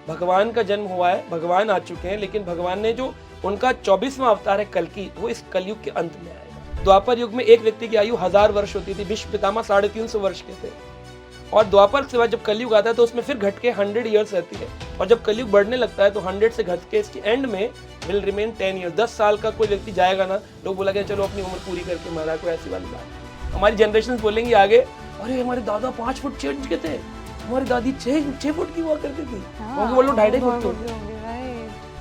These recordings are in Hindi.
भगवान का जन्म हुआ है, भगवान आ चुके हैं, लेकिन भगवान ने जो उनका 24वां अवतार है कल्कि, वो इस कलयुग के अंत में आएगा। द्वापर युग में एक व्यक्ति की आयु 1000 वर्ष होती थी, भीष्म पितामह 350 वर्ष के थे, और द्वापर के बाद जब कलयुग आता है तो उसमें फिर घट के 100 ईयर्स रहती है, और जब कलयुग बढ़ने लगता है तो 100 से घट के इसके एंड में विल रिमेन 10 ईयर्स। 10 साल का कोई व्यक्ति जाएगा ना, लोग बोला कि चलो अपनी उम्र पूरी करके मारा, कोई ऐसी वाली बात। हमारी जनरेशन बोलेंगे आगे, अरे हमारे दादा 5 फुट 6 इंच के थे, हमारी दादी 6 फुट की हुआ करती थी, वो बोलो 2.5 फुट की।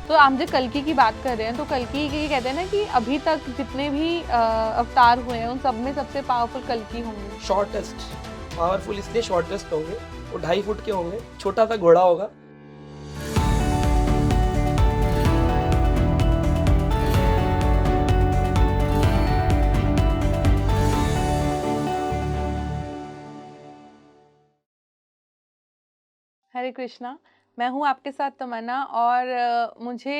तो आप जब कल्कि की बात कर रहे हैं तो कल्कि के कहते हैं ना कि अभी तक जितने भी अवतार हुए हैं उन सब में सबसे पावरफुल कल्कि होंगे। शॉर्टेस्ट, पावरफुल इसलिए शॉर्टेस्ट होंगे, वो 2.5 फुट के होंगे, छोटा सा घोड़ा होगा। हरे कृष्णा, मैं हूँ आपके साथ तमन्ना, और मुझे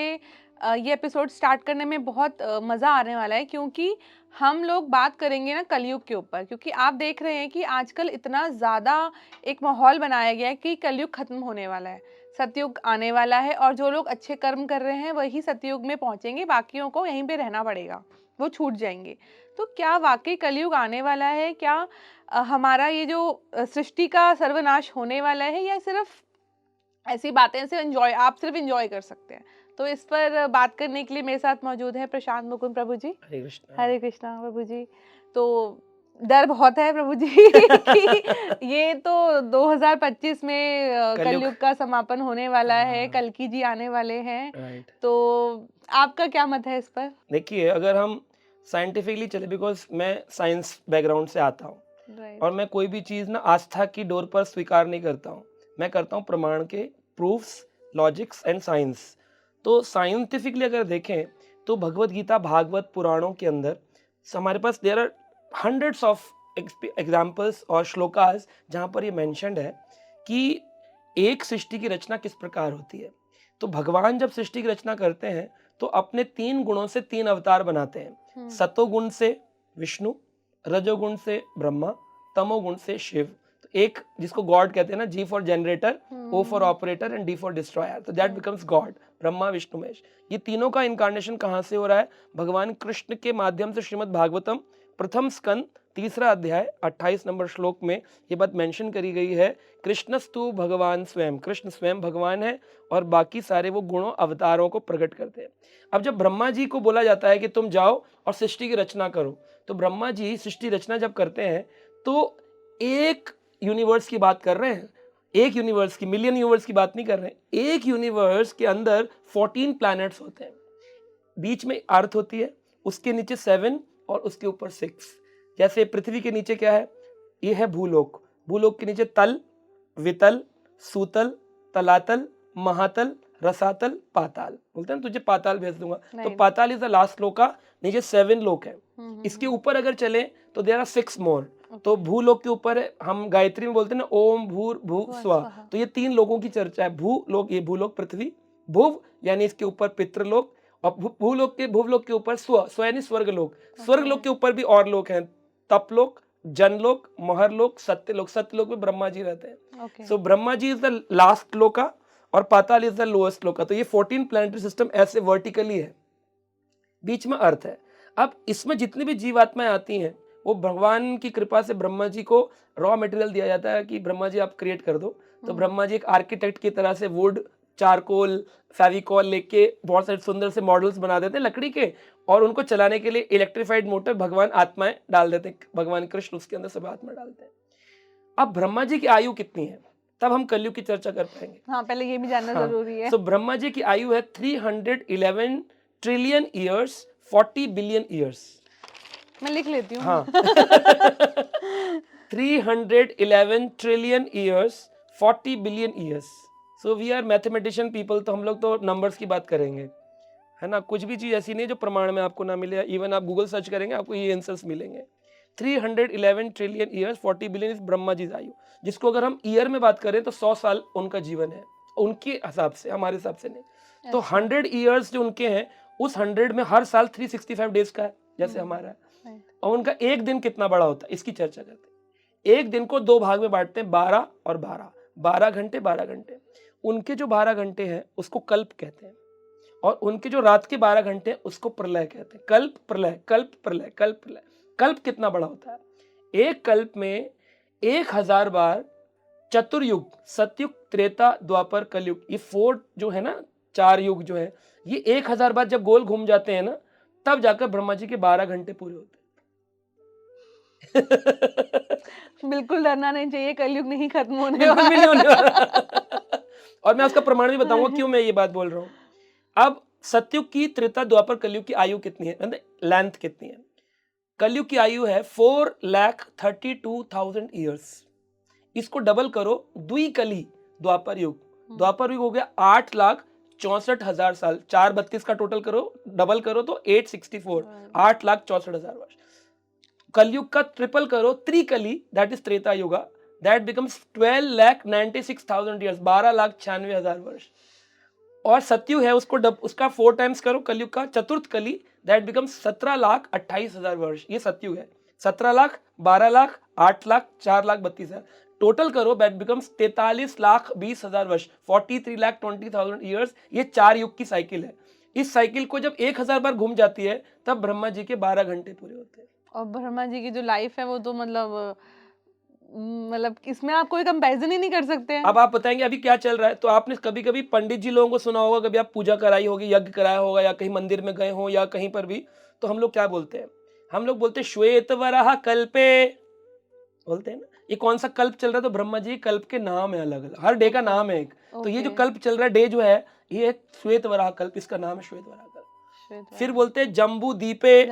ये एपिसोड स्टार्ट करने में बहुत मज़ा आने वाला है, क्योंकि हम लोग बात करेंगे ना कलयुग के ऊपर। क्योंकि आप देख रहे हैं कि आजकल इतना ज़्यादा एक माहौल बनाया गया है कि कलयुग ख़त्म होने वाला है, सतयुग आने वाला है, और जो लोग अच्छे कर्म कर रहे हैं वही सतयुग में पहुँचेंगे, बाकियों को यहीं पे रहना पड़ेगा, वो छूट जाएंगे। तो क्या वाकई कलयुग आने वाला है? क्या हमारा ये जो सृष्टि का सर्वनाश होने वाला है, या सिर्फ ऐसी बातें से आप सिर्फ एंजॉय कर सकते हैं? तो इस पर बात करने के लिए मेरे साथ मौजूद है प्रशांत मुकुंद प्रभु जी। हरे कृष्णा। हरे कृष्णा प्रभु जी। तो डर बहुत है प्रभु जी कि ये तो 2025 में कलयुग का समापन होने वाला है, कल्कि जी आने वाले हैं। तो आपका क्या मत है इस पर? देखिए, अगर हम साइंटिफिकली चले, बिकॉज मैं साइंस बैकग्राउंड से आता हूँ, और मैं कोई भी चीज़ ना आस्था की डोर पर स्वीकार नहीं करता हूँ, मैं करता हूँ प्रमाण के, प्रूफ्स, लॉजिक्स एंड साइंस। तो साइंटिफिकली अगर देखें तो भगवत गीता, भागवत पुराणों के अंदर हमारे पास there are hundreds of examples और श्लोकास जहाँ पर ये मेंशन्ड है कि एक सृष्टि की रचना किस प्रकार होती है। तो भगवान जब सृष्टि की रचना करते हैं तो अपने 3 गुणों से 3 अवतार बनाते हैं। सतोगुण से विष्णु, रजोगुण से ब्रह्मा, तमोगुण से शिव। तो एक जिसको गॉड कहते हैं ना, G for generator, O for operator and D for destroyer, तो that becomes God, Brahma Vishnu Mahesh. ये तीनों का इनकारनेशन कहाँ से हो रहा है? भगवान कृष्ण के माध्यम से। श्रीमद् भागवतम प्रथम स्कंद 3 अध्याय 28 नंबर श्लोक में ये बात मेंशन करी गई है, कृष्णस्तु भगवान स्वयं, कृष्ण स्वयं भगवान है और बाकी सारे वो गुणों अवतारों को प्रकट करते हैं। अब जब ब्रह्मा जी को बोला जाता है कि तुम जाओ और सृष्टि की रचना करो, तो ब्रह्मा जी सृष्टि रचना जब करते हैं तो एक यूनिवर्स की बात कर रहे हैं, एक यूनिवर्स की, मिलियन यूनिवर्स की बात नहीं कर रहे हैं। एक यूनिवर्स के अंदर 14 प्लैनेट्स होते हैं, बीच में अर्थ होती है, उसके नीचे 7 और उसके ऊपर 6। जैसे पृथ्वी के नीचे क्या है? ये है भूलोक, भूलोक के नीचे तल, वितल, सूतल, तलातल, महातल, रसातल, पाताल। बोलते हैं तुझे पाताल भेज दूंगा, तो पाताल इज द लास्ट लोका, नीचे 7 लोक है। इसके ऊपर अगर चले तो देयर आर 6 मोर। तो भूलोक के ऊपर हम गायत्री में बोलते हैं ना, ओम भूर भू स्वा, तो ये 3 लोगों की चर्चा है। भूलोक, ये भूलोक पृथ्वी, भुव यानी इसके ऊपर पितृलोक, और भूलोक के ऊपर स्व यानी स्वर्गलोक। स्वर्गलोक के ऊपर भी और लोक हैं, तपलोक, जनलोक, महरलोक, सत्यलोक। सत्यलोक में ब्रह्मा जी रहते हैं। सो Brahma ji is the last लोका और पाताल इज द लोएस्ट लोका। तो ये 14 प्लैनेटरी सिस्टम ऐसे वर्टिकली है, बीच में अर्थ है। अब इसमें जितनी भी जीवात्माएं आती हैं वो भगवान की कृपा से ब्रह्मा जी को रॉ मटेरियल दिया जाता है कि ब्रह्मा जी आप क्रिएट कर दो। तो ब्रह्मा जी एक आर्किटेक्ट की तरह से वुड, चारकोल, फेविकॉल लेके बहुत सारे सुंदर से मॉडल्स बना देते हैं लकड़ी के, और उनको चलाने के लिए इलेक्ट्रिफाइड मोटर भगवान आत्माएं डाल देते हैं, भगवान कृष्ण उसके अंदर सब आत्मा डालते हैं। अब ब्रह्मा जी की आयु कितनी है, तब हम कलयुग की चर्चा कर पाएंगे। हाँ, पहले ये भी जानना जरूरी है। तो ब्रह्मा जी की आयु है 311 ट्रिलियन ईयर्स, 40 बिलियन ईयर्स। मैं लिख लेती हूँ। हाँ 311 trillion years, 40 billion years. So we are mathematician people, तो हम लोग तो नंबर्स की बात करेंगे, है ना। कुछ भी चीज ऐसी नहीं जो प्रमाण में आपको ना मिले, इवन आप गूगल सर्च करेंगे आपको ये आंसर्स मिलेंगे। 311 trillion years, 40 billion is Brahma ji आयु, जिसको अगर हम ईयर में बात करें तो 100 साल उनका जीवन है, उनके हिसाब से, हमारे हिसाब से नहीं। तो 100 ईयर्स जो उनके हैं, उस 100 में हर साल 365 डेज का है, जैसे हमारा है। और उनका एक दिन कितना बड़ा होता है, इसकी चर्चा करते हैं। एक दिन को 2 भाग में बांटते हैं, 12 और 12। 12 घंटे 12 घंटे, उनके जो 12 घंटे हैं उसको कल्प कहते हैं, और उनके जो रात के 12 घंटे हैं उसको प्रलय कहते हैं। कल्प प्रलय, कल्प प्रलय, कल्प प्रलय। कल्प कितना बड़ा होता है? एक कल्प में 1000 बार चतुर्युग, सतयुग, त्रेता, द्वापर, कलयुग, ये 4 जो है ना, 4 युग जो है, ये 1000 बार जब गोल घूम जाते हैं ना, तब जाकर ब्रह्मा जी के 12 घंटे पूरे होते हैं। बिल्कुल डरना नहीं चाहिए, कलयुग नहीं खत्म होने बिल्कुल भी नहीं होने वाला। और मैं उसका प्रमाण भी बताऊंगा वाला क्यों मैं ये बात बोल रहा हूँ। अब सतयुग की, त्रेता, द्वापर, कलयुग की आयु कितनी है, मतलब लेंथ कितनी है? कलयुग की आयु है 4,32,000 ईयर्स। इसको डबल करो, द्विकली द्वापर युग, द्वापर युग हो गया 8,64,000 साल, 432 का टोटल करो, डबल करो तो 864, 8,64,000 वर्ष। कलयुग का ट्रिपल करो, त्रिकली, that is Treta Yuga, that becomes 12,96,000 years, 12,96,000 वर्ष। और सतयुग है, उसका 4 टाइम्स करो कलयुग का, चतुर्थ कली, दैट बिकम्स 17,28,000 वर्ष। ये सतयुग है। 17 लाख, 12 लाख, 8 लाख, 4 लाख 32,000, टोटल करो, दैट बिकम्स 43,20,000 वर्ष, 43,20,000 ईयर्स। ये 4 युग की साइकिल है। इस साइकिल को जब 1000 बार घूम जाती है, तब ब्रह्मा जी के 12 घंटे पूरे होते हैं। और ब्रह्मा जी की जो लाइफ है वो तो मतलब इसमें आप कोई कंपैरिजन ही नहीं कर सकते हैं। अब आप बताएंगे अभी क्या चल रहा है, तो आपने कभी कभी पंडित जी लोगों को सुना होगा, कभी आप पूजा कराई होगी, यज्ञ कराया होगा, या कहीं मंदिर में गए हो या कहीं पर भी, तो हम लोग क्या बोलते हैं? हम लोग बोलते हैं श्वेत वराह कल्पे, बोलते हैं ना। ये कौन सा कल्प चल रहा है? तो ब्रह्मा जी कल्प के नाम है अलग अलग, हर डे का नाम है एक। तो ये जो कल्प चल रहा है, डे जो है, ये एक श्वेत वराह कल्प, इसका नाम है श्वेत वराह कल्प। फिर बोलते हैं जम्बू द्वीपे,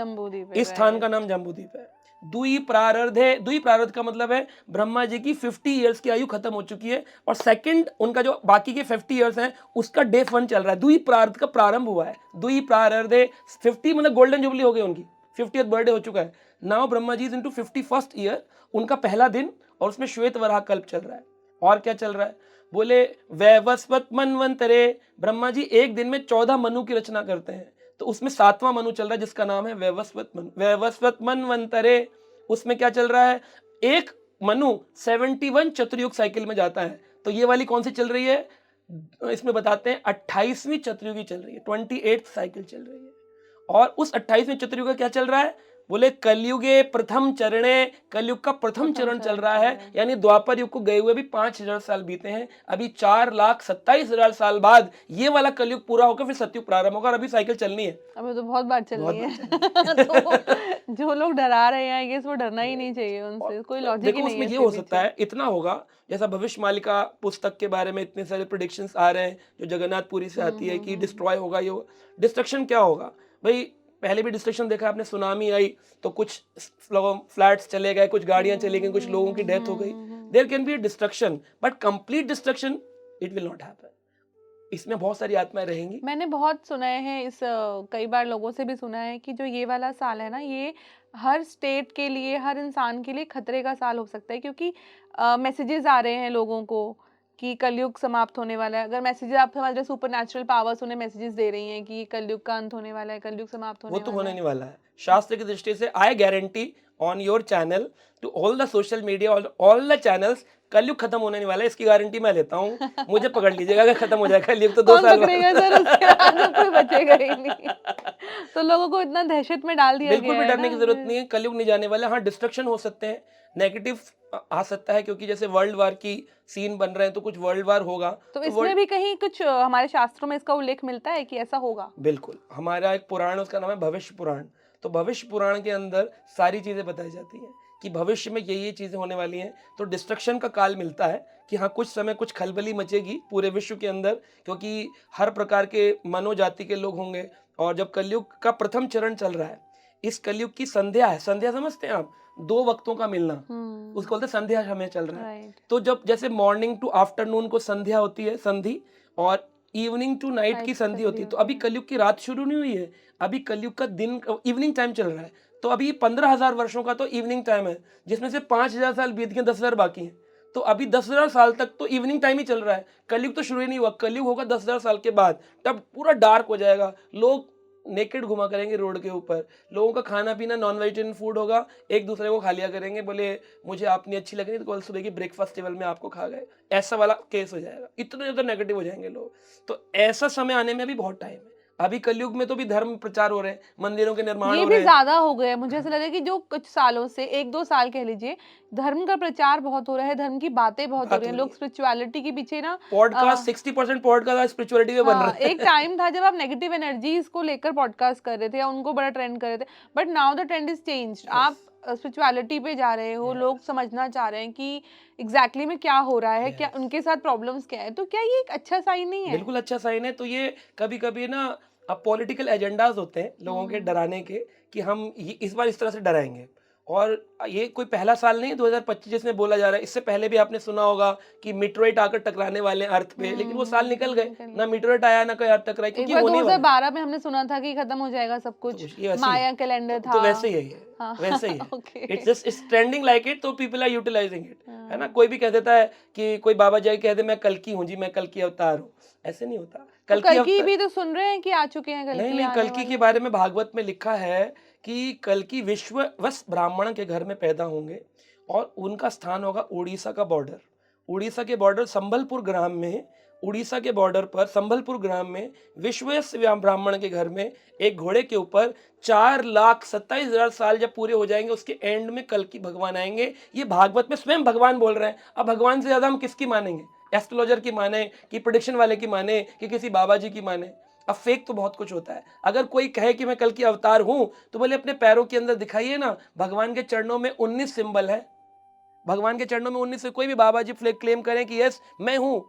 इस स्थान का नाम जम्बू द्वीप है। दुई प्रारब्धे, दुई प्रारब्ध का मतलब है ब्रह्मा जी की 50 ईयर्स की आयु खत्म हो चुकी है, और सेकंड उनका जो बाकी के 50 ईयर्स हैं उसका डे 1 चल रहा है। दुई प्रारब्ध का प्रारंभ हुआ है, दुई प्रारब्धे 50 मतलब गोल्डन जुबली हो गई उनकी, 50th बर्थडे हो चुका है। Now Brahma ji is into 51st year, उनका पहला दिन, और उसमें श्वेत वराह कल्प चल रहा है। और क्या चल रहा है? बोले वैवस्वत मनवंतरे, ब्रह्मा जी एक दिन में 14 मनु की रचना करते हैं, तो उसमें 7वां मनु चल रहा है जिसका नाम है वैवस्वत मनु। वैवस्वत मनवंतरे, उसमें क्या चल रहा है? एक मनु 71 चतुर्युग साइकिल में जाता है। तो ये वाली कौन सी चल रही है? इसमें बताते हैं 28वीं चतुर्युगी चल रही है, 28th साइकिल चल रही है। और उस 28वें चतुर्युग का क्या चल रहा है? बोले कलयुगे प्रथम चरणे, कलयुग का प्रथम चरण चल रहा है, यानी द्वापर युग को गए हुए भी 5000 साल बीते हैं। अभी 4,27,000 साल बाद ये वाला कलयुग पूरा होकर फिर सतयुग प्रारंभ होगा, और अभी साइकिल चलनी है। अभी तो बहुत बार चलनी है। तो जो लोग डरा रहे हैं, ये वो डरना ही नहीं चाहिए, उनसे कोई लॉजिक ही नहीं है। देखो, उसमें ये हो सकता है, इतना होगा जैसा भविष्य मालिका पुस्तक के बारे में इतने सारे प्रेडिक्शंस आ रहे हैं जो जगन्नाथपुरी से आती है कि डिस्ट्रॉय होगा, ये डिस्ट्रक्शन क्या होगा भाई? पहले भी डिस्ट्रक्शन देखा आपने, सुनामी आई तो कुछ फ्लैट्स चले गए, कुछ गाड़ियां चली गई, कुछ लोगों की डेथ हो गई। There can be destruction, but complete destruction it will not happen. इसमें बहुत सारी आत्माएं रहेंगी। मैंने बहुत सुना है कई बार लोगों से भी सुना है कि जो ये वाला साल है ना, ये हर स्टेट के लिए, हर इंसान के लिए खतरे का साल हो सकता है, क्योंकि मैसेजेस आ रहे हैं लोगों को कि कलयुग समाप्त होने वाला है। अगर मैसेजेस आप समझ रहे, सुपर नेचुरल पावर्स उन्हें मैसेजेस दे रही हैं कि कलयुग का अंत होने वाला है, कलयुग समाप्त होने वो तो वाला होने है। नहीं वाला है। शास्त्र की दृष्टि से I guarantee on your channel to all the social media, all the channels, Kalyug खत्म होने नहीं वाला है, इसकी गारंटी मैं लेता हूँ। मुझे पकड़ लीजिएगा अगर खत्म हो जाएगा कलयुग तो 2 साल बाद। पकड़ेगा सर, उसके बाद तो कोई बचेगा ही नहीं। तो लोगों को इतना दहशत में डाल दिया बिल्कुल गया भी है डरने की ना। जरूरत नहीं है, कलयुग नहीं जाने वाला। हाँ, डिस्ट्रक्शन हो सकते हैं, नेगेटिव आ सकता है, क्योंकि जैसे वर्ल्ड वार की सीन बन रहे हैं तो कुछ वर्ल्ड वार होगा। तो इसमें भी कहीं कुछ हमारे शास्त्रों में इसका उल्लेख मिलता है कि ऐसा होगा? बिल्कुल, हमारा एक पुराण, उसका नाम है भविष्य पुराण। तो भविष्य पुराण के अंदर सारी चीजें बताई जाती हैं कि भविष्य में ये चीजें होने वाली हैं। तो डिस्ट्रक्शन का काल मिलता है कि हाँ, कुछ समय कुछ खलबली मचेगी पूरे विश्व के अंदर, क्योंकि हर प्रकार के मनोजाति के लोग होंगे। और जब कलयुग का प्रथम चरण चल रहा है, इस कलयुग की संध्या है, संध्या समझते हैं आप? 2 वक्तों का मिलना, उसको बोलते हैं संध्या समय चल रहा है। तो जब जैसे मॉर्निंग टू आफ्टरनून को संध्या होती है, संधि, और इवनिंग टू नाइट की संधि होती है। तो अभी कलयुग की रात शुरू नहीं हुई है, अभी कलयुग का दिन, इवनिंग टाइम चल रहा है। तो अभी 15,000 वर्षों का तो इवनिंग टाइम है, जिसमें से 5,000 साल बीत गए, 10,000 बाकी हैं। तो अभी 10,000 साल तक तो इवनिंग टाइम ही चल रहा है, कलयुग तो शुरू ही नहीं हुआ। कलयुग होगा 10,000 साल के बाद, तब पूरा डार्क हो जाएगा। लोग नेकेड घुमा करेंगे रोड के ऊपर, लोगों का खाना पीना नॉन वेजिटेरियन फूड होगा, एक दूसरे को खा लिया करेंगे, बोले मुझे आप नहीं अच्छी लग रही तो कल सुबह की ब्रेकफास्ट टेबल में आपको खा गए, ऐसा वाला केस हो जाएगा, इतने ज़्यादा नेगेटिव हो जाएंगे लोग। तो ऐसा समय आने में भी बहुत टाइम है। अभी कलयुग में तो भी धर्म प्रचार हो रहे हैं, मंदिरों के निर्माण ये हो भी रहे हैं। ज़्यादा हो गया है। मुझे ऐसा लग रहा है कि जो कुछ सालों से 1-2 साल कह लीजिए, धर्म का प्रचार बहुत हो रहा है, धर्म की बातें बहुत हो बात रही हो हैं। रही लोग है, स्पिरिचुअलिटी के पीछे ना पॉडकास्ट 60% पॉडकास्ट स्पिरिचुअलिटी पे बन हाँ, रहे एक हैं। टाइम था जब आप नेगेटिव एनर्जीज़ को लेकर पॉडकास्ट कर रहे थे या उनको बड़ा ट्रेंड कर रहे थे। But now the trend is changed. आप यस, स्पिरिचुअलिटी पे जा रहे हो, लोग यस, समझना चाह रहे हैं कि एग्ज़ैक्टली में क्या हो रहा है, क्या यस। उनके साथ प्रॉब्लम्स क्या है। तो क्या ये एक अच्छा साइन नहीं है? बिल्कुल अच्छा साइन है। तो ये कभी-कभी ना अब पॉलिटिकल एजेंडास होते हैं लोगों के हुँ। डराने के, कि हम ये इस बार इस तरह से डराएँगे। और ये कोई पहला साल नहीं है 2025 जिसमें बोला जा रहा है। इससे पहले भी आपने सुना होगा कि मीटेओराइट आकर टकराने वाले हैं अर्थ पे, लेकिन वो साल निकल गए। निकल ना गए। मीटेओराइट आया, ना कोई अर्थ टकराई, एक क्योंकि बार होने ही वाला है। 2012 में हमने सुना था कि खत्म हो जाएगा सब तो कुछ, कुछ ये वैसे ही है। माया कैलेंडर तो था। वैसे ही है ये, हाँ, वैसे ही है। Okay. It's just it's trending like it, तो पीपल आर यूटिलाइजिंग इट, है ना? हाँ। कोई भी कह देता है कि कोई बाबा जी कह दे मैं कल्कि हूँ जी, मैं कल्कि अवतार हूँ। ऐसे नहीं होता। तो कल्कि कल्कि अवतार भी तो सुन रहे हैं कि आ चुके हैं, नहीं, कल्कि नहीं, आने कल्कि वाले के हैं। बारे में भागवत में लिखा है कि कल्कि विश्ववस ब्राह्मण के घर में पैदा होंगे और उनका स्थान होगा उड़ीसा का बॉर्डर। उड़ीसा के बॉर्डर संबलपुर ग्राम में, उड़ीसा के बॉर्डर पर संबलपुर ग्राम में विश्ववस ब्राह्मण के घर में एक घोड़े के ऊपर 4,27,000 साल जब पूरे हो जाएंगे, उसके एंड में कल्कि भगवान आएंगे। ये भागवत में स्वयं भगवान बोल रहे हैं। अब भगवान से ज्यादा हम किसकी मानेंगे? एस्ट्रोलॉजर की माने, कि प्रेडिक्शन वाले की माने, कि किसी बाबा जी की माने? अब फेक तो बहुत कुछ होता है। अगर कोई कहे कि मैं कल की अवतार हूं, तो बोले अपने पैरों के अंदर दिखाइए ना, भगवान के चरणों में 19 सिंबल है। भगवान के चरणों में 19 से कोई भी बाबा जी क्लेम करें कि यस मैं हूं,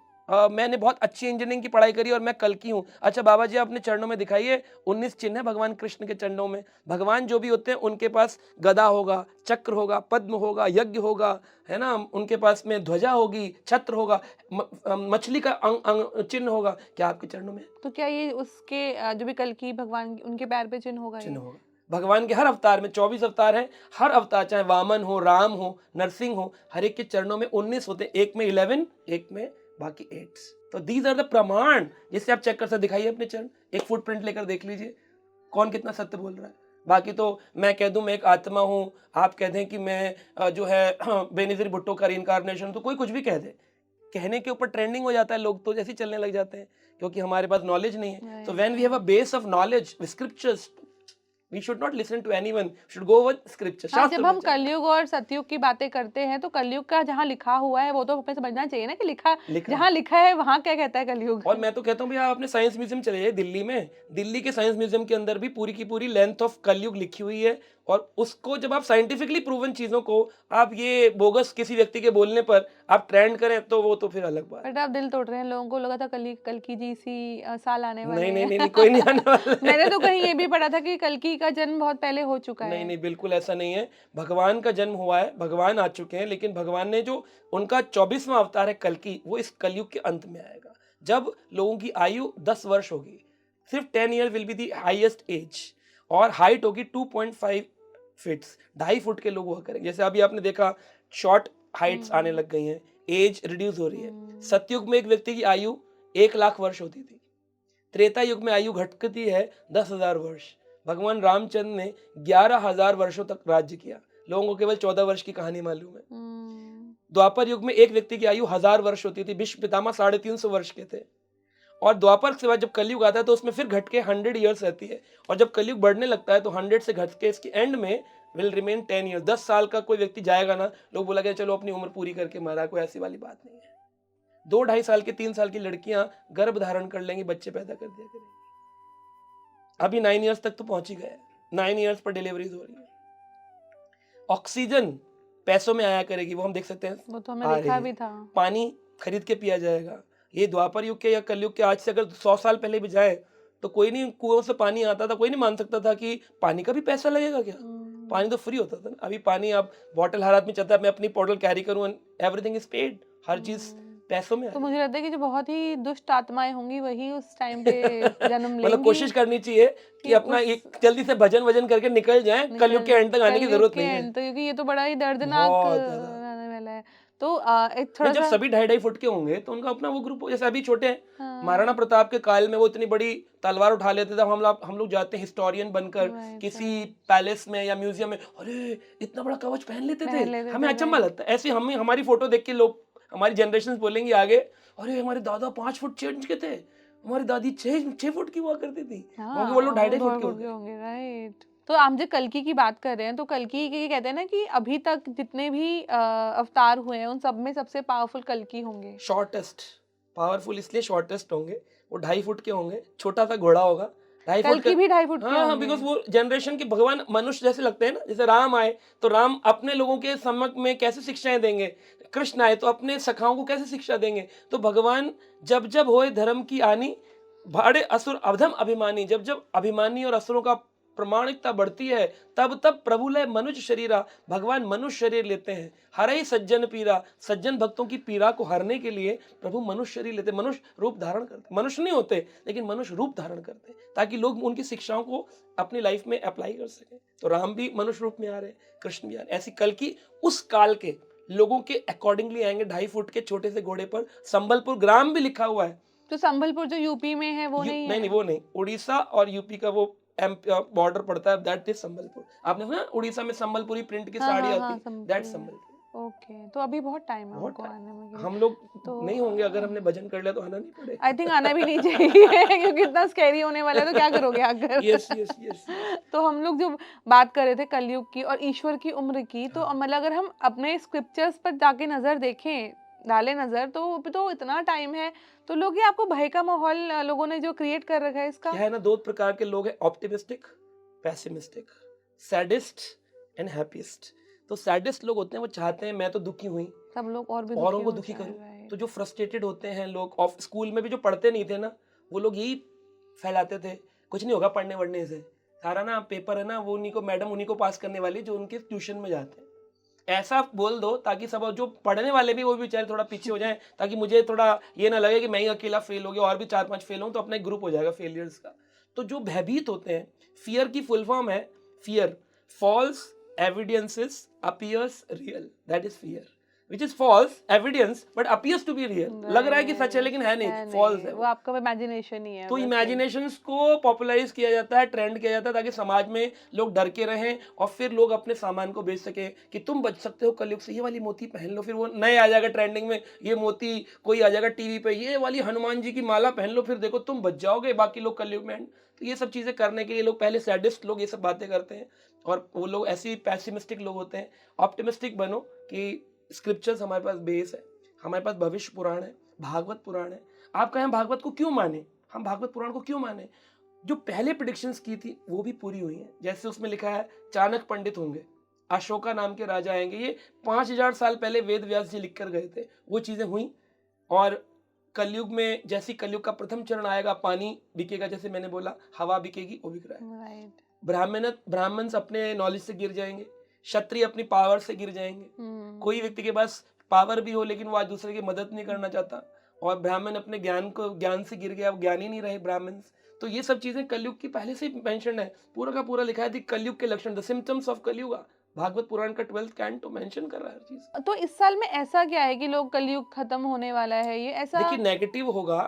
मैंने बहुत अच्छी इंजीनियरिंग की पढ़ाई करी और मैं कल की हूं। अच्छा बाबा जी, अपने चरणों में दिखाइए, 19 चिन्ह है भगवान कृष्ण के चरणों में। भगवान जो भी होते हैं उनके पास गदा होगा, चक्र होगा, पद्म होगा, यज्ञ होगा, है ना? उनके पास में ध्वजा होगी, छत्र होगा, मछली का चिन्ह होगा। क्या आपके चरणों में तो क्या ये उसके जो भी कल्कि भगवान उनके पैर पे चिन्ह होगा चिन्ह ये? होगा? भगवान के हर अवतार में 24 अवतार हैं, हर अवतार चाहे वामन हो, राम हो, नरसिंह हो, हर एक के चरणों में 19 होते हैं। एक में 11, एक में बाकी 8। तो दीज आर द प्रमाण जिससे आप चेक कर सकते। दिखाइए अपने चरण, एक फुटप्रिंट लेकर देख लीजिए कौन कितना सत्य बोल रहा है। बाकी तो मैं कह दूं मैं एक आत्मा हूं, आप कह दें कि मैं जो है बेनिज़िर भुट्टो का रिइंकार्नेशन, तो कोई कुछ भी कह दे, कहने के ऊपर ट्रेंडिंग हो जाता है, लोग तो जैसे ही चलने लग जाते हैं, क्योंकि हमारे पास नॉलेज नहीं है। तो when we have a base of knowledge scriptures, we should not listen to anyone, should go with scripture. हाँ, शास्त्र जब पे हम चलना कलयुग और सतयुग की बातें करते हैं तो कलयुग का जहाँ लिखा हुआ है वो तो हमें समझना चाहिए ना कि लिखा लिखा है। जहाँ लिखा है वहाँ क्या कहता है कलयुग। और मैं तो कहता हूँ भैया, आपने साइंस म्यूजियम चले जाइए दिल्ली में, दिल्ली के साइंस म्यूजियम के अंदर भी पूरी की पूरी लेंथ ऑफ कलयुग लिखी हुई है। और उसको जब आप साइंटिफिकली प्रूवन चीजों को आप ये बोगस किसी व्यक्ति के बोलने पर आप ट्रेंड करें, तो वो तो फिर अलग बात है। बट आप दिल तोड़ रहे हैं, लोगों को लगा था कल्कि जी सी साल आने वाले नहीं, नहीं, हैं। नहीं, नहीं, कोई नहीं आने वाला मैंने तो है। कहीं ये भी पढ़ा था कि कल्कि का जन्म बहुत पहले हो चुका नहीं, है। नहीं, बिल्कुल ऐसा नहीं है। भगवान का जन्म हुआ है, भगवान आ चुके हैं, लेकिन भगवान ने जो उनका 24वां अवतार है कल्कि, वो इस कलयुग के अंत में आएगा। जब लोगों की आयु 10 वर्ष होगी, सिर्फ 10 year will be the highest age, और हाइट होगी 2.5 फीट्स, 2.5 फुट के लोग हुआ करेंगे। जैसे अभी आपने देखा शॉर्ट हाइट्स आने हम्म लग गई हैं, एज रिड्यूस हो रही है। हम्म सतयुग में एक व्यक्ति की आयु 1 लाख वर्ष होती थी। त्रेता युग में आयु घटती है 10,000 वर्ष। भगवान रामचंद्र ने 11,000 वर्षों तक राज्य किया, लोगों को केवल 14 वर्ष की कहानी मालूम है। द्वापर युग में एक व्यक्ति की आयु 1000 वर्ष होती थी, भीष्म पितामह 350 वर्ष के थे। और द्वापर के बाद जब कलयुग आता है तो उसमें फिर घट के 100 ईयर्स रहती है। और जब कलयुग बढ़ने लगता है तो 100 से घट के इसकी एंड में विल रिमेन 10 ईयर। 10 साल का कोई व्यक्ति जाएगा ना, लोग बोला गया चलो अपनी उम्र पूरी करके मारा, कोई ऐसी वाली बात नहीं है। 2-2.5 साल की 3 साल की लड़कियां गर्भ धारण कर लेंगी, बच्चे पैदा कर दिया करेंगी। अभी 9 ईयर्स तक तो पहुंच ही गए, 9 ईयर्स पर डिलीवरीज हो रही है। ऑक्सीजन पैसों में आया करेगी, वो हम देख सकते हैं, वो तो हमें आ रही देखा है। भी था। पानी खरीद के पिया जाएगा। ये द्वापर युग के या कलयुग के आज से अगर 100 साल पहले भी जाए तो कोई नहीं, कुओं से पानी आता था, कोई नहीं मान सकता था कि पानी का भी पैसा लगेगा क्या। पानी तो फ्री होता था ना। अभी पानी आप बॉटल हर आदमी चाहता है मैं अपनी बॉटल कैरी करूं, एवरीथिंग इज पेड, हर चीज पैसों में आ तो रही है। मुझे लगता है कि जो बहुत ही दुष्ट आत्माएं होंगी वही उस टाइम पे जन्म मतलब लेंगी कोशिश करनी चाहिए कि कि अपना उस एक जल्दी से भजन वजन करके निकल जाएं, कलयुग के एंड तक आने की कलयुग जरूरत के नहीं है। एंड तो, क्योंकि ये तो बड़ा ही दर्दनाक बहुत ज्यादा। आने वाला है। तो एक थोड़ा जब सा सभी 2.5 फुट के होंगे तो उनका अपना वो ग्रुप हो, जैसे अभी छोटे हैं। हाँ, महाराणा प्रताप के काल में वो इतनी बड़ी तलवार उठा लेते थे, हम लोग जाते हैं हिस्टोरियन बनकर राइट किसी राइट पैलेस में या म्यूजियम में, अरे इतना बड़ा कवच पहन लेते थे, पहन लेते हमें थे, अचंभा राइट। लगता है। ऐसे हम हमारी फोटो देख के लोग, हमारी जनरेशन बोलेंगे आगे, अरे हमारे दादा 5 फुट 6 इंच के थे, हमारी दादी 6 फुट की हुआ करती थी, क्योंकि वो लोग 2.5 फुट के हो के गए। होंगे, राइट। तो हम जो कल्कि की बात कर रहे हैं, तो कल्कि के कहते हैं ना कि अभी तक जितने भी अवतार हुए हैं उन सब में सबसे पावरफुल कल्कि होंगे। शॉर्टेस्ट, पावरफुल इसलिए शॉर्टेस्ट होंगे, वो 2.5 फुट के होंगे, छोटा सा घोड़ा होगा 2.5 फुट का। कल्कि भी 2.5 फुट के हाँ हाँ, होंगे। बिकॉज वो जनरेशन के भगवान मनुष्य जैसे लगते हैं ना। जैसे राम आए तो राम अपने लोगों के सम्मुख में कैसे शिक्षाएं देंगे, कृष्ण आए तो अपने सखाओं को कैसे शिक्षा देंगे। तो भगवान जब जब होए धर्म की हानि, भाड़े असुर अधम अभिमानी, जब जब अभिमानी और असुरों का प्रमाणिकता बढ़ती है, तब तब प्रभु लय मनुष्य शरीरा, भगवान मनुष्य शरीर लेते हैं। हरई सज्जन पीरा, सज्जन भक्तों की पीड़ा को हरने के लिए प्रभु मनुष्य शरीर लेते, मनुष्य रूप धारण करते। मनुष्य नहीं होते लेकिन मनुष्य रूप धारण करते, ताकि लोग उनकी शिक्षाओं को अपनी लाइफ में अप्लाई कर सकें। तो राम भी मनुष्य रूप में आ रहे हैं, कृष्ण भी आ रहे हैं। ऐसी कल की उस काल के लोगों के अकॉर्डिंगली आएंगे 2.5 फुट के छोटे से घोड़े पर। संबलपुर ग्राम भी लिखा हुआ है। तो संबलपुर जो यूपी में है वो नहीं नहीं है? वो नहीं, उड़ीसा और यूपी का वो बॉर्डर पड़ता है, दैट इज संबलपुर। आपने सुना उड़ीसा में संबलपुरी प्रिंट की हाँ साड़ी हाँ आती हाँ है, दैट संबलपुर है। संबलपुर। ओके, तो अभी बहुत टाइम है बहुत उनको आने में के टाइम, लिए। हम लोग तो नहीं होंगे, अगर हमने भजन कर लिया तो आना नहीं पड़ेगा। आई थिंक आना भी नहीं चाहिए क्योंकि इतना स्कैरी होने वाला है, तो क्या करोगे आकर? Yes yes yes yes. तो हम लोग जो बात कर रहे थे कलयुग की और ईश्वर की उम्र की, तो हाँ। मतलब अगर हम अपने स्क्रिप्चर्स पर जाके नजर देखें, डाले नजर, तो अभी तो इतना टाइम है। तो लोग, ये आपको भय का माहौल लोगों ने जो क्रिएट कर रखा है इसका? क्या है ना, दो प्रकार के लोग हैं, optimistic, pessimistic, sadist and happiest. तो सैडिस्ट लोग होते हैं, वो चाहते हैं मैं तो दुखी हुई, सब लोग और भी औरों दुखी को हो दुखी जाए, करूं। राइट। तो जो फ्रस्ट्रेटेड होते हैं लोग, ऑफ स्कूल में भी जो पढ़ते नहीं थे ना, वो लोग यही फैलाते थे, कुछ नहीं होगा पढ़ने वढ़ने से, सारा ना पेपर है ना वो उन्हीं को, मैडम उन्हीं को पास करने वाली जो उनके ट्यूशन में जाते हैं। ऐसा बोल दो ताकि सब जो पढ़ने वाले भी वो भी बेचारे थोड़ा पीछे हो जाएं, ताकि मुझे थोड़ा ये ना लगे कि मैं ही अकेला फेल हो गया और भी 4-5 फेल हों, तो अपना एक ग्रुप हो जाएगा फेलियर्स का। तो जो भयभीत होते हैं, फियर की फुल फॉर्म है fear, false evidences appears real, that is fear, which is false evidence but appears to be real. लग रहा है कि सच है लेकिन है नहीं, फॉल्स है वो वो। आपका इमेजिनेशन ही है, तो बस एक। इमेजिनेशंस को पॉपुलराइज किया जाता है, ट्रेंड किया जाता है, ताकि समाज में लोग डर के रहें और फिर लोग अपने सामान को बेच सके कि तुम बच सकते हो कलयुग से, ये वाली मोती पहन लो। फिर वो नए आ जाएगा ट्रेंडिंग में ये मोती, कोई आ जाएगा टीवी पे, ये वाली हनुमान जी की माला पहन लो, फिर देखो तुम बच जाओगे, बाकी लोग कलयुग में। तो ये सब चीजें करने के लिए लोग, पहले सैडिस्ट लोग ये सब बातें करते हैं, और वो लोग ऐसे पैसिमिस्टिक लोग होते हैं। ऑप्टिमिस्टिक बनो कि स्क्रिप्चर्स हमारे पास बेस है, हमारे पास भविष्य पुराण है, भागवत पुराण है। आप कहें भागवत को क्यों माने, हम भागवत पुराण को क्यों माने? जो पहले प्रेडिक्शंस की थी वो भी पूरी हुई हैं। जैसे उसमें लिखा है चाणक्य पंडित होंगे, अशोका नाम के राजा आएंगे, ये 5000 साल पहले वेद व्यास जी लिख कर गए थे, वो चीजें हुई। और कलयुग में जैसी कलयुग का प्रथम चरण आएगा, पानी बिकेगा, जैसे मैंने बोला, हवा बिकेगी, वो बिक रहा है। राइट। ब्राह्मण अपने नॉलेज से गिर जाएंगे, क्षत्रिय अपनी पावर से गिर जाएंगे। कोई व्यक्ति के पास पावर भी हो लेकिन वो आज दूसरे की मदद नहीं करना चाहता, और ब्राह्मण अपने ज्ञान से गिर गया, वो ज्ञानी नहीं रहे ब्राह्मण। तो ये सब चीजें कलयुग की पहले से मेंशन है, पूरा का पूरा लिखा है कलयुग के लक्षण, द सिम्टम्स ऑफ कलयुग। भागवत पुराण का 12th कैंटो मेंशन कर रहा है हर चीज। तो इस साल में ऐसा क्या है कि लोग कलयुग खत्म होने वाला है, ये ऐसा? देखिए नेगेटिव होगा,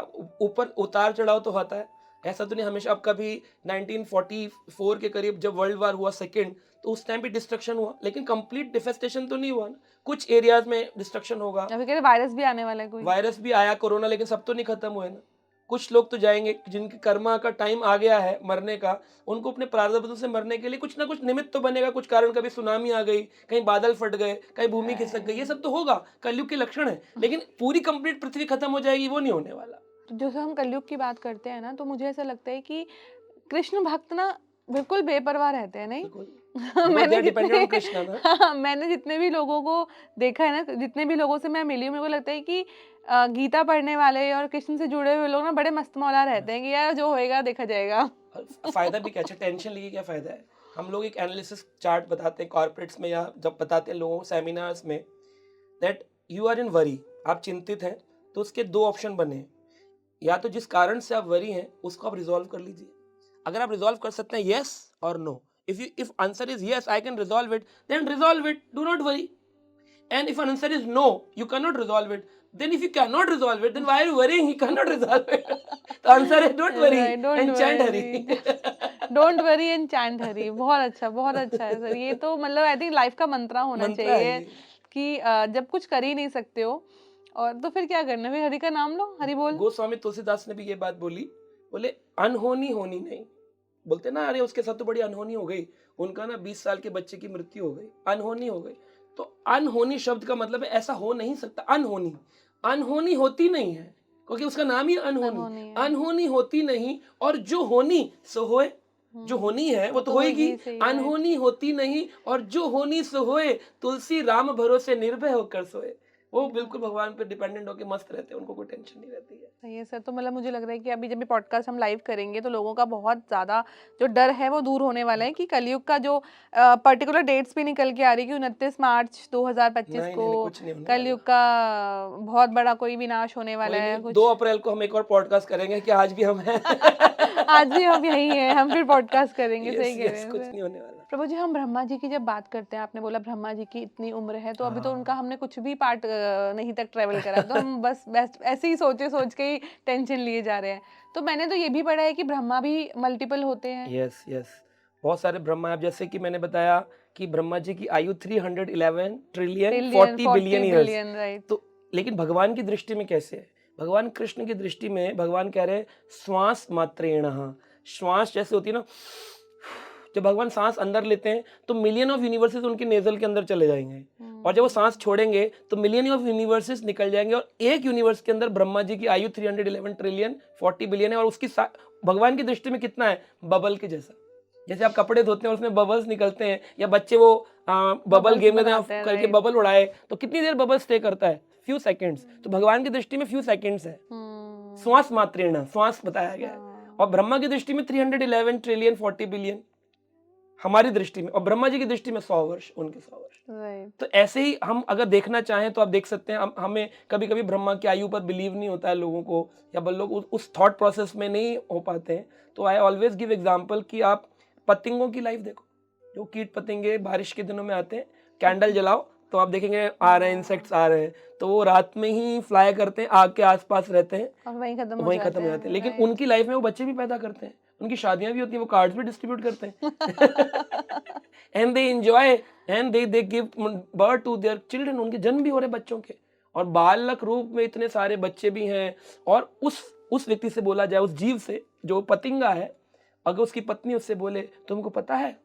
ऊपर उतार चढ़ाव तो होता है, ऐसा तो नहीं हमेशा। अब कभी 1944 के करीब जब वर्ल्ड वार हुआ सेकंड, तो उस टाइम भी डिस्ट्रक्शन हुआ, लेकिन कंप्लीट डिफेस्टेशन तो नहीं हुआ ना, कुछ एरियाज में डिस्ट्रक्शन होगा। अभी कह रहे वायरस भी आने वाला है कोई। वायरस भी आया, कोरोना, लेकिन सब तो नहीं खत्म हुए ना। कुछ लोग तो जाएंगे जिनके कर्मा का टाइम आ गया है मरने का, उनको अपने प्रारब्धों से मरने के लिए कुछ ना कुछ निमित्त तो बनेगा, कुछ कारण, कभी सुनामी आ गई, कहीं बादल फट गए, कहीं भूमि खिसक गई, ये सब तो होगा, कलयुग के लक्षण है। लेकिन पूरी कंप्लीट पृथ्वी खत्म हो जाएगी, वो नहीं होने वाला। तो जैसे हम कलयुग की बात करते हैं ना, तो मुझे ऐसा लगता है कि कृष्ण भक्त ना बिल्कुल बेपरवाह रहते हैं, नहीं? मैंने जितने भी लोगों को देखा है ना, जितने भी लोगों से मैं मिली हूँ, मेरे को लगता है कि गीता पढ़ने वाले और कृष्ण से जुड़े हुए लोग ना बड़े मस्त मौला रहते हैं कि यार जो होएगा देखा जाएगा। फायदा भी क्या, अच्छा टेंशन लेके क्या फायदा है? हम लोग एक एनालिसिस चार्ट बताते हैं कॉर्पोरेट्स में, या जब बताते हैं लोगों को सेमिनार्स में, that you are in worry, आप चिंतित हैं, तो उसके दो ऑप्शन बने हैं, या तो जिस कारण से आप वरी हैं उसको आप रिजॉल्व कर लीजिए। अगर आप रिजॉल्व कर सकते हैं यस और no, if answer is yes I can resolve it, then resolve it, do not worry. And if an answer is no, you cannot resolve it. Then if you cannot resolve it, then why are you worrying? You cannot resolve it. The answer is don't worry Right, don't and chant worry. Hari. Don't worry and chant Hari. बहुत अच्छा है सर। ये तो मतलब आई थिंक लाइफ का मंत्रा होना मंत्र है चाहिए ये। कि जब कुछ कर ही नहीं सकते हो और तो फिर क्या करना, फिर हरि का नाम लो, हरि बोल। गोस्वामी तुलसीदास ने भी ये बात बोली, बोले अनहोनी होनी नहीं। बोलते ना अरे उसके साथ तो बड़ी अनहोनी हो गई, उनका ना 20 साल के बच्चे की मृत्यु हो गई, अनहोनी हो गई। तो अनहोनी शब्द का मतलब है ऐसा हो नहीं सकता। अनहोनी, अनहोनी होती नहीं है क्योंकि उसका नाम ही अनहोनी। अनहोनी होती नहीं, और जो होनी सो होए, जो होनी है वो तो होएगी। अनहोनी होती नहीं और जो होनी सो होए, तुलसी राम भरोसे निर्भय होकर सोए। वो बिल्कुल भगवान पे डिपेंडेंट होकर मस्त रहते हैं, उनको कोई टेंशन नहीं रहती है। सही है सर। तो मतलब मुझे लग रहा है कि अभी जब भी पॉडकास्ट हम लाइव करेंगे तो लोगों का बहुत ज़्यादा जो डर है वो दूर होने वाला है कि कलयुग का जो पर्टिकुलर डेट्स भी निकल के आ रही है कि 29 मार्च 2025 को कलयुग का बहुत बड़ा कोई विनाश होने वाला है। 2 अप्रैल को हम एक और पॉडकास्ट करेंगे कि आज भी हम हैं। आज भी हम यही हैं, हम फिर पॉडकास्ट करेंगे। सही कह रहे हैं कुछ नहीं होने वाला। प्रभु जी, हम ब्रह्मा जी की जब बात करते हैं, आपने बोला ब्रह्मा जी की इतनी उम्र है, तो अभी तो उनका हमने कुछ भी पार्ट नहीं तक ट्रेवल करा, तो हम बस ऐसे ही सोच के ही टेंशन लिए जा रहे हैं। तो मैंने तो ये भी पढ़ा है कि ब्रह्मा भी मल्टीपल होते हैं। यस, बहुत सारे ब्रह्मा हैं। जैसे कि मैंने बताया कि ब्रह्मा जी की आयु 311 ट्रिलियन 40 बिलियन ईयर्स, राइट। तो लेकिन भगवान की दृष्टि में कैसे है? भगवान कृष्ण की दृष्टि में भगवान कह रहे हैं श्वास मात्रेण। श्वास जैसे होती है ना, जब भगवान सांस अंदर लेते हैं तो मिलियन ऑफ यूनिवर्सेस उनके नेजल के अंदर चले जाएंगे, और जब वो सांस छोड़ेंगे तो मिलियन ऑफ यूनिवर्सेस निकल जाएंगे, और एक यूनिवर्स के अंदर ब्रह्मा जी की आयु 311 ट्रिलियन 40 बिलियन है। और उसकी भगवान की दृष्टि में कितना है? बबल के जैसा। जैसे आप कपड़े धोते हैं उसमें बबल्स निकलते हैं, या बच्चे वो बबल गेम में करके बबल उड़ाए तो कितनी देर बबल स्टे करता है? Few seconds. तो भगवान की दृष्टि में फ्यू सेकंड्स है। श्वास मात्रेण, श्वास बताया गया है। और ब्रह्मा की दृष्टि में 311 ट्रिलियन 40 बिलियन हमारी दृष्टि में, और ब्रह्मा जी की दृष्टि में 100 वर्ष, उनके 100 वर्ष। तो ऐसे ही हम अगर देखना चाहें तो आप देख सकते हैं। हमें कभी कभी ब्रह्मा की आयु पर बिलीव नहीं होता है लोगों को, या लोग उस थॉट प्रोसेस में नहीं हो पाते हैं। तो आई ऑलवेज गिव एग्जांपल कि आप पतंगों की लाइफ देखो, जो कीट पतंगे बारिश के दिनों में आते हैं, कैंडल जलाओ तो आप देखेंगे आ रहे हैं, इंसेक्ट्स आ रहे हैं, तो वो रात में ही फ्लाई करते हैं, आग के आसपास रहते हैं और वहीं खत्म हो जाते हैं। लेकिन उनकी लाइफ में वो बच्चे भी पैदा करते हैं, उनकी शादियां भी होती हैं, वो कार्ड्स भी डिस्ट्रीब्यूट करते हैं and they enjoy and they give birth to their children. उनके जन्म भी हो रहे बच्चों के, और बालक रूप में इतने सारे बच्चे भी हैं। और उस व्यक्ति से बोला जाए, उस जीव से जो पतंगा है, अगर उसकी पत्नी उससे बोले तुमको पता है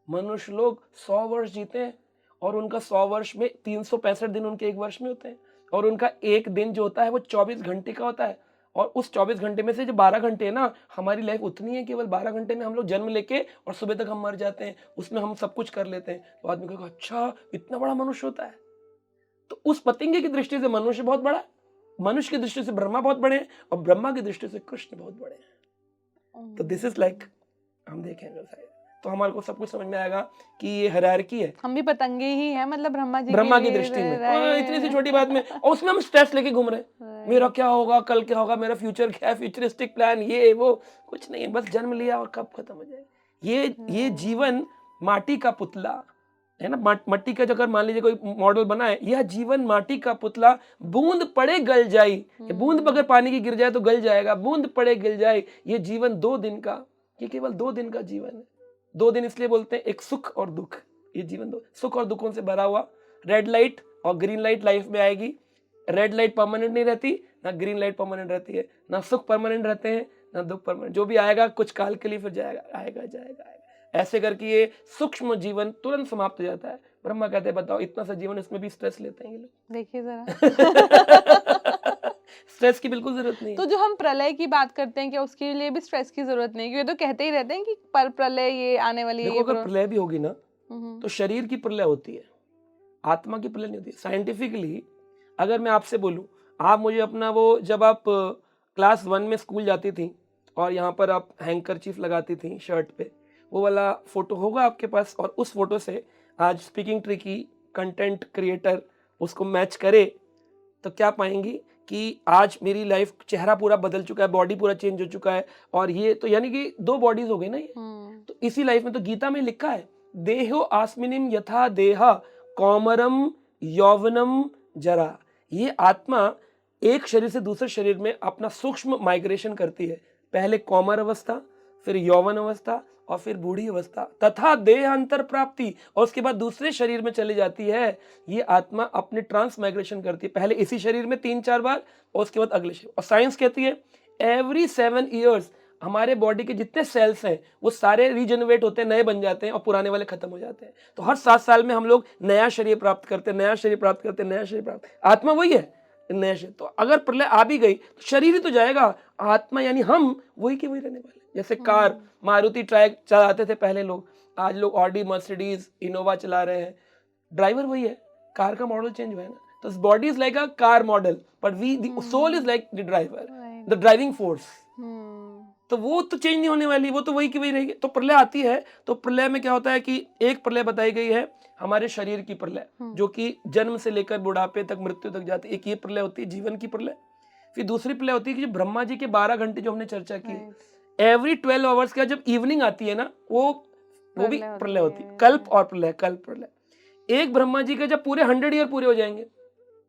मनुष्य लोग 100 वर्ष जीते हैं, और उनका 100 वर्ष में 365 दिन उनके एक वर्ष में होते हैं, और उनका एक दिन जो होता है वो 24 घंटे का होता है, और उस 24 घंटे में से जो 12 घंटे है ना, हमारी लाइफ उतनी है, केवल 12 घंटे में हम लोग जन्म लेके और सुबह तक हम मर जाते हैं, उसमें हम सब कुछ कर लेते हैं। तो आदमी कहेगा अच्छा इतना बड़ा मनुष्य होता है। तो उस पतंगे की दृष्टि से मनुष्य बहुत बड़ा है, मनुष्य की दृष्टि से ब्रह्मा बहुत बड़े हैं, और ब्रह्मा की दृष्टि से कृष्ण बहुत बड़े हैं। तो दिस इज लाइक, हम देखेंगे तो हमारे को सब कुछ समझ में आएगा कि ये हायरार्की है। हम भी पतंगे ही हैं, मतलब ब्रह्मा की दृष्टि में इतनी सी छोटी बात में, और उसमें हम स्ट्रेस लेके घूम रहे हैं, मेरा क्या होगा, कल क्या होगा, मेरा फ्यूचर क्या है, फ्यूचरिस्टिक प्लान, ये वो कुछ नहीं है, बस जन्म लिया और कब खत्म हो जाए। ये जीवन माटी का पुतला है ना, मट्टी का, अगर मान लीजिए कोई मॉडल बना है, यह जीवन माटी का पुतला, बूंद पड़े गल जाए, बूंद अगर पानी की गिर जाए तो गल जाएगा, बूंद पड़े गल जाए। ये जीवन 2 दिन का, ये केवल 2 दिन का जीवन है। 2 दिन इसलिए बोलते हैं, एक सुख और दुख। ये जीवन 2 सुख और दुखों से भरा हुआ। रेड लाइट और ग्रीन लाइट लाइफ में आएगी। रेड लाइट परमानेंट नहीं रहती, ना ग्रीन लाइट परमानेंट रहती है, ना सुख परमानेंट रहते हैं, ना दुख परमानेंट। जो भी आएगा कुछ काल के लिए, फिर जाएगा, आएगा। ऐसे करके ये सूक्ष्म जीवन तुरंत समाप्त हो जाता है। ब्रह्मा कहते हैं बताओ इतना सा जीवन, इसमें भी स्ट्रेस लेते हैं ये लोग। देखिए जरा स्ट्रेस की बिल्कुल जरूरत नहीं। तो जो हम प्रलय की बात करते हैं, क्या उसके लिए भी स्ट्रेस की जरूरत नहीं? क्योंकि तो कहते ही रहते हैं कि पर प्रलय ये आने वाली है। देखो अगर प्रलय भी होगी ना तो शरीर की प्रलय होती है, आत्मा की प्रलय नहीं होती। साइंटिफिकली अगर मैं आपसे बोलूं, आप मुझे अपना वो, जब आप क्लास 1 में स्कूल जाती थी और यहाँ पर आप हैंकरचीफ लगाती थी शर्ट पे, वो वाला फोटो होगा आपके पास, और उस फोटो से आज स्पीकिंग ट्रिकी कंटेंट क्रिएटर उसको मैच करे, तो क्या पाएंगी कि आज मेरी लाइफ, चेहरा पूरा बदल चुका है, बॉडी पूरा चेंज हो चुका है। और ये तो यानी कि 2 बॉडीज हो गई ना ये। तो इसी लाइफ में तो गीता में लिखा है, देहो आस्मिनिम यथा देहा कौमरम यौवनम जरा, ये आत्मा एक शरीर से दूसरे शरीर में अपना सूक्ष्म माइग्रेशन करती है। पहले कौमार अवस्था, फिर यौवन अवस्था और फिर बूढ़ी अवस्था, तथा देहांतर प्राप्ति, और उसके बाद दूसरे शरीर में चली जाती है। ये आत्मा अपने ट्रांस माइग्रेशन करती है, पहले इसी शरीर में 3-4 बार और उसके बाद अगले शरीर। और साइंस कहती है एवरी 7 ईयर्स हमारे बॉडी के जितने सेल्स हैं वो सारे रीजनरेट होते हैं, नए बन जाते हैं और पुराने वाले खत्म हो जाते हैं। तो हर 7 साल में हम लोग नया शरीर प्राप्त करते हैं, नया शरीर प्राप्त करते हैं, नया शरीर प्राप्त। आत्मा वही है, नया शरीर। तो अगर प्रलय आ भी गई तो शरीर ही तो जाएगा, आत्मा यानी हम वही के वही रहने वाले। जैसे कार, मारुति ट्रैक चलाते थे पहले लोग, आज लोग ऑडी, मर्सिडीज, इनोवा चला रहे हैं, ड्राइवर वही है, कार का मॉडल चेंज हुआ है ना। तो body is like a car model but we the soul is like the driver, the driving force. तो वो तो चेंज नहीं होने वाली, वो तो वही की वही रहेगी। तो प्रलय आती है तो प्रलय में क्या होता है कि एक प्रलय बताई गई है हमारे शरीर की प्रलय, जो कि जन्म से लेकर बुढ़ापे तक, मृत्यु तक जाती है। एक ये प्रलय होती है जीवन की प्रलय। फिर दूसरी प्रलय होती है कि जो ब्रह्मा जी के 12 घंटे जो हमने चर्चा की, एवरी 12 आवर्स का जब इवनिंग आती है ना, वो भी प्रलय होती है। कल्प और प्रलय, कल्प प्रलय। एक ब्रह्मा जी के जब पूरे 100 ईयर पूरे हो जाएंगे,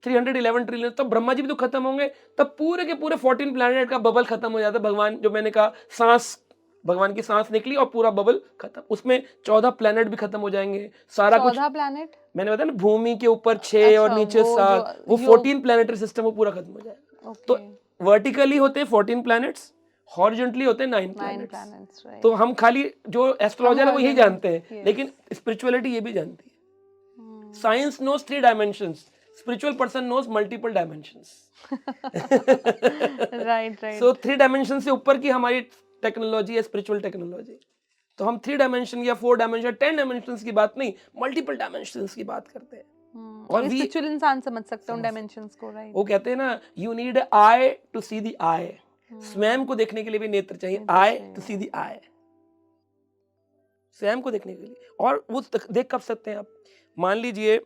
311 ट्रिलियन, तब ब्रह्मा जी भी तो खत्म होंगे, तब पूरे के पूरे 14 प्लैनेट का बबल खत्म हो जाता है। भगवान, जो मैंने कहा सांस, भगवान की सांस निकली और पूरा बबल खत्म, उसमें 14 प्लैनेट भी खत्म हो जाएंगे, सारा कुछ। 14 प्लैनेट मैंने बताया ना, भूमि के ऊपर 6 और नीचे 7, वो 14 प्लैनेटरी सिस्टम वो पूरा खत्म हो जाएगा। तो वर्टिकली होते हैं 14 प्लैनेट्स, हॉरिजॉन्टली होते हैं 9 प्लैनेट्स। तो हम खाली जो एस्ट्रोलॉजर है वो यही जानते हैं, लेकिन स्पिरिचुअलिटी ये भी जानती है। Science knows 3 dimensions, spiritual person knows multiple dimensions. Right. So 3 dimension से ऊपर की हमारी टेक्नोलॉजी है स्पिरिचुअल टेक्नोलॉजी। तो हम 3 डायमेंशन या 4 डायमेंशन, 10 डायमेंशंस की बात नहीं, मल्टीपल डायमेंशंस की बात करते हैं। और स्पिरिचुअल इंसान समझ सकता है उन डायमेंशंस को, राइट। वो कहते हैं ना, you need eye to see the I, स्वयं को देखने के लिए भी नेत्र चाहिए, आई टू सी द आई, स्वयं को देखने के लिए। और वो देख कब सकते हैं आप? मान लीजिए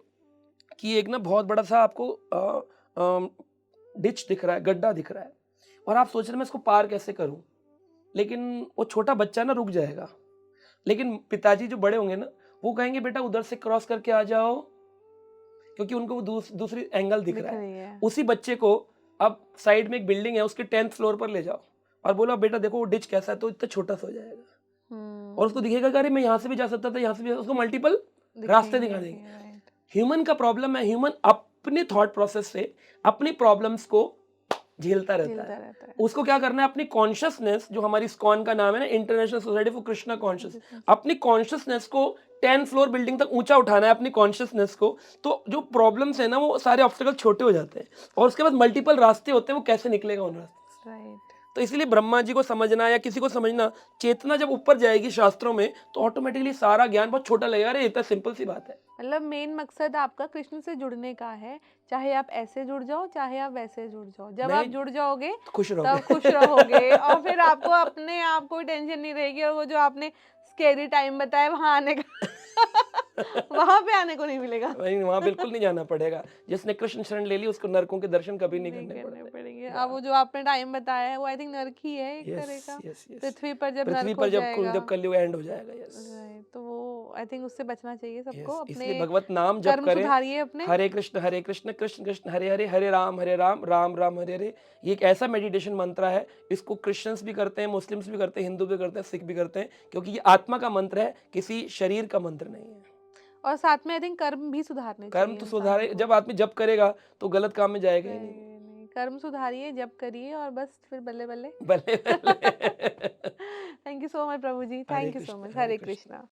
कि एक ना बहुत बड़ा सा आपको डिच दिख रहा है, गड्ढा दिख रहा है, और आप सोच रहे हैं मैं इसको पार कैसे करूं, लेकिन वो छोटा बच्चा ना रुक जाएगा, लेकिन पिताजी जो बड़े होंगे ना, वो कहेंगे बेटा उधर से क्रॉस करके आ जाओ, क्योंकि उनको वो दूसरी एंगल दिख रहा है। उसी बच्चे को अब साइड में एक बिल्डिंग है, उसके 10th फ्लोर पर ले जाओ और बोलो बेटा देखो वो डिच कैसा है, तो इतना छोटा सा हो जाएगा और उसको दिखेगा कि अरे मैं यहाँ से भी जा सकता था, यहाँ से भी, उसको मल्टीपल रास्ते दिखा देंगे। ह्यूमन का प्रॉब्लम है, ह्यूमन अपने थॉट प्रोसेस से अपनी प्रॉब्लम्स को झेलता रहता है। उसको क्या करना है, अपनी कॉन्शियसनेस, जो हमारी स्कॉन का नाम है ना, international society for Krishna conscious, अपनी कॉन्शियसनेस को 10 फ्लोर बिल्डिंग तक ऊंचा उठाना है, अपनी कॉन्शियसनेस को। तो जो प्रॉब्लम्स है ना, वो सारे ऑब्स्टेकल छोटे हो जाते हैं और उसके बाद मल्टीपल रास्ते होते हैं, वो कैसे निकलेगा उन रास्ते से। तो इसलिए ब्रह्मा जी को समझना या किसी को समझना, चेतना जब ऊपर जाएगी शास्त्रों में, तो ऑटोमेटिकली सारा ज्ञान बहुत छोटा लगेगा। अरे इतना सिंपल सी बात है। मतलब मेन मकसद आपका कृष्ण से जुड़ने का है, चाहे आप ऐसे जुड़ जाओ चाहे आप वैसे जुड़ जाओ। जब आप जुड़ जाओगे तो खुश रहोगे और फिर आपको अपने आप कोई टेंशन नहीं रहेगी, और वो जो आपने स्केरी टाइम बताया वहां आने का वहां पे आने को नहीं मिलेगा। वहां बिल्कुल नहीं जाना पड़ेगा। जिसने कृष्ण शरण ले ली उसको नरकों के दर्शन कभी नहीं करने पड़ेंगे। अब वो जो आपने टाइम बताया है वो आई थिंक नरक ही है एक तरह का। पृथ्वी पर जब कलयुग एंड हो जाएगा, तो वो आई थिंक उससे बचना चाहिए सबको। अपने भगवत नाम जप करें, अपने हरे कृष्ण कृष्ण कृष्ण हरे हरे, हरे राम राम राम हरे हरे। ये एक ऐसा मेडिटेशन मंत्र है, इसको क्रिश्चियंस भी करते हैं, मुस्लिम्स भी करते हैं, हिंदू भी करते हैं, सिख भी करते हैं, क्योंकि ये आत्मा का मंत्र है, किसी शरीर का मंत्र नहीं है। और साथ में आई थिंक कर्म भी सुधारने चाहिए। कर्म तो सुधारे, जब आदमी जप करेगा तो गलत काम में जाएगा ही नहीं। कर्म सुधारिए, जप करिए और बस फिर बल्ले बल्ले। बल्ले थैंक यू सो मच प्रभु ji, thank you so much. Hare Krishna.